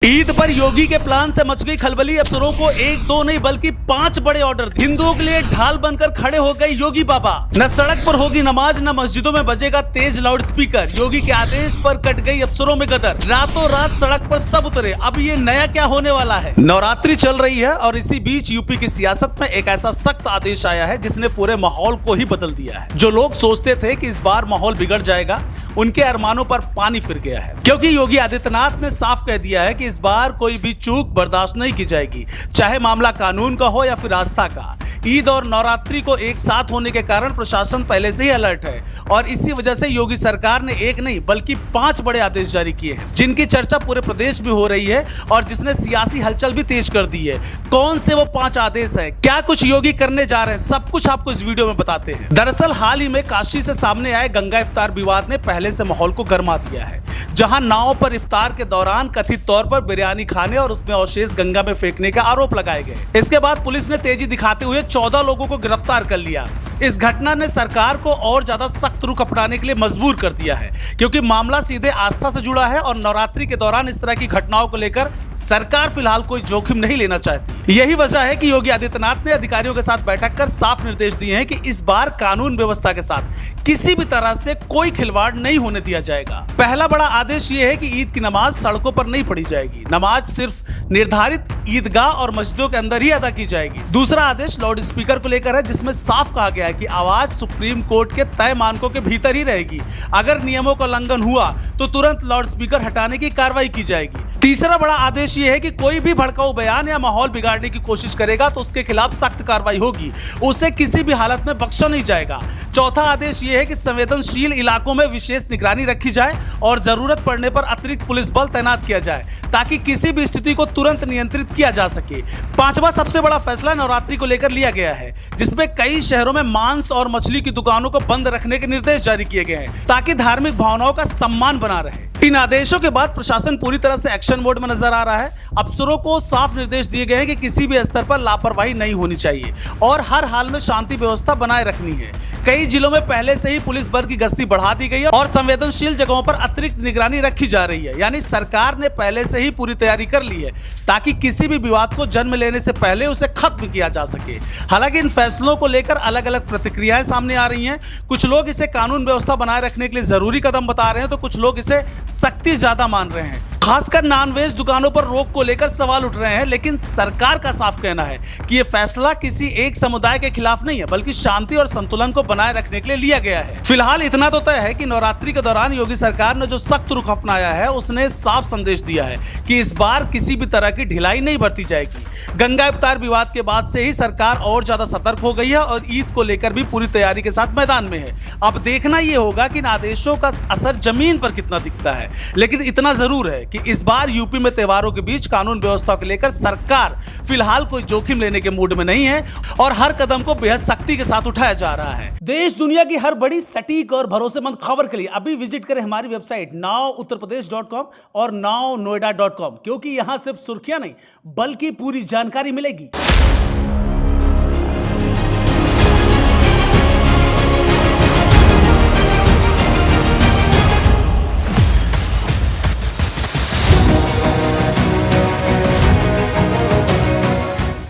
ईद पर योगी के प्लान से मच गई खलबली। अफसरों को एक दो नहीं बल्कि 5 बड़े ऑर्डर। हिंदुओं के लिए ढाल बनकर खड़े हो गए योगी बाबा। न सड़क पर होगी नमाज, न मस्जिदों में बजेगा तेज लाउड स्पीकर। योगी के आदेश पर कट गई अफसरों में गदर। रातों रात सड़क पर सब उतरे। अब ये नया क्या होने वाला है? नवरात्रि चल रही है और इसी बीच यूपी की सियासत में एक ऐसा सख्त आदेश आया है जिसने पूरे माहौल को ही बदल दिया है। जो लोग सोचते थे कि इस बार माहौल बिगड़ जाएगा, उनके अरमानों पर पानी फिर गया है, क्योंकि योगी आदित्यनाथ ने साफ कह दिया है कि इस बार कोई भी चूक बर्दाश्त नहीं की जाएगी, चाहे मामला कानून का हो या फिर आस्था का। ईद और नवरात्रि को एक साथ होने के कारण प्रशासन पहले से ही अलर्ट है और इसी वजह से योगी सरकार ने एक नहीं बल्कि 5 बड़े आदेश जारी किए हैं, जिनकी चर्चा पूरे प्रदेश में हो रही है और जिसने सियासी हलचल भी तेज कर दी है। कौन से वो 5 आदेश हैं, क्या कुछ योगी करने जा रहे हैं, सब कुछ आपको इस वीडियो में बताते हैं। दरअसल हाल ही में काशी से सामने आए गंगा इफ्तार विवाद ने पहले से माहौल को गर्मा दिया है, जहां नाव पर इफ्तार के दौरान कथित तौर पर बिरयानी खाने और उसमें अवशेष गंगा में फेंकने का आरोप लगाए गए। इसके बाद पुलिस ने तेजी दिखाते हुए 14 लोगों को गिरफ्तार कर लिया। इस घटना ने सरकार को और ज्यादा सख्त रुख अपनाने के लिए मजबूर कर दिया है, क्योंकि मामला सीधे आस्था से जुड़ा है और नवरात्रि के दौरान इस तरह की घटनाओं को लेकर सरकार फिलहाल कोई जोखिम नहीं लेना चाहती। यही वजह है कि योगी आदित्यनाथ ने अधिकारियों के साथ बैठक कर साफ निर्देश दिए हैं कि इस बार कानून व्यवस्था के साथ किसी भी तरह से कोई खिलवाड़ नहीं होने दिया जाएगा। पहला बड़ा आदेश ये है कि ईद की नमाज सड़कों पर नहीं पढ़ी जाएगी। नमाज सिर्फ निर्धारित ईदगाह और मस्जिदों के अंदर ही अदा की जाएगी। दूसरा आदेश लाउड स्पीकर को लेकर है, जिसमें साफ कहा गया है कि आवाज सुप्रीम कोर्ट के तय मानकों के भीतर ही रहेगी। अगर नियमों का उल्लंघन हुआ तो तुरंत लाउड स्पीकर हटाने की कार्रवाई की जाएगी। तीसरा बड़ा आदेश ये है कि कोई भी भड़काऊ बयान या माहौल बिगाड़ने की कोशिश करेगा तो उसके खिलाफ सख्त कार्रवाई होगी, उसे किसी भी हालत में बख्शा नहीं जाएगा। चौथा आदेश ये है कि संवेदनशील इलाकों में विशेष निगरानी रखी जाए और जरूरत पड़ने पर अतिरिक्त पुलिस बल तैनात किया जाए, ताकि किसी भी स्थिति को तुरंत नियंत्रित किया जा सके। पांचवा सबसे बड़ा फैसला नवरात्रि को लेकर लिया गया है, जिसमें कई शहरों में मांस और मछली की दुकानों को बंद रखने के निर्देश जारी किए गए हैं, ताकि धार्मिक भावनाओं का सम्मान बना रहे। इन आदेशों के बाद प्रशासन पूरी तरह से एक्शन मोड में नजर आ रहा है। अफसरों को साफ निर्देश दिए गए हैं कि किसी भी स्तर पर लापरवाही नहीं होनी चाहिए और हर हाल में शांति व्यवस्था बनाए रखनी है। कई जिलों में पहले से ही पुलिस बल की गश्ती बढ़ा दी गई है और संवेदनशील जगहों पर अतिरिक्त निगरानी रखी जा रही है। यानी सरकार ने पहले से ही पूरी तैयारी कर ली है, ताकि किसी भी विवाद को जन्म लेने से पहले उसे खत्म किया जा सके। हालांकि इन फैसलों को लेकर अलग अलग प्रतिक्रियाएं सामने आ रही हैं। कुछ लोग इसे कानून व्यवस्था बनाए रखने के लिए जरूरी कदम बता रहे हैं, तो कुछ लोग इसे सख्ती ज्यादा मान रहे हैं। खासकर नॉनवेज दुकानों पर रोक को लेकर सवाल उठ रहे हैं, लेकिन सरकार का साफ कहना है कि यह फैसला किसी एक समुदाय के खिलाफ नहीं है, बल्कि शांति और संतुलन को बनाए रखने के लिए लिया गया है। फिलहाल इतना तो तय है कि नवरात्रि के दौरान योगी सरकार ने जो सख्त रुख अपनाया है, उसने साफ संदेश दिया है कि इस बार किसी भी तरह की ढिलाई नहीं बरती जाएगी। गंगा इफ्तार विवाद के बाद से ही सरकार और ज्यादा सतर्क हो गई है और ईद को लेकर भी पूरी तैयारी के साथ मैदान में है। अब देखना यह होगा कि इन आदेशों का असर जमीन पर कितना दिखता है, लेकिन इतना जरूर है कि इस बार यूपी में त्योहारों के बीच कानून व्यवस्था को लेकर सरकार फिलहाल कोई जोखिम लेने के मूड में नहीं है और हर कदम को बेहद सख्ती के साथ उठाया जा रहा है। देश दुनिया की हर बड़ी सटीक और भरोसेमंद खबर के लिए अभी विजिट करें हमारी वेबसाइट nowuttarpradesh.com और nownoida.com, क्योंकि यहां सिर्फ सुर्खियां नहीं बल्कि पूरी जानकारी मिलेगी।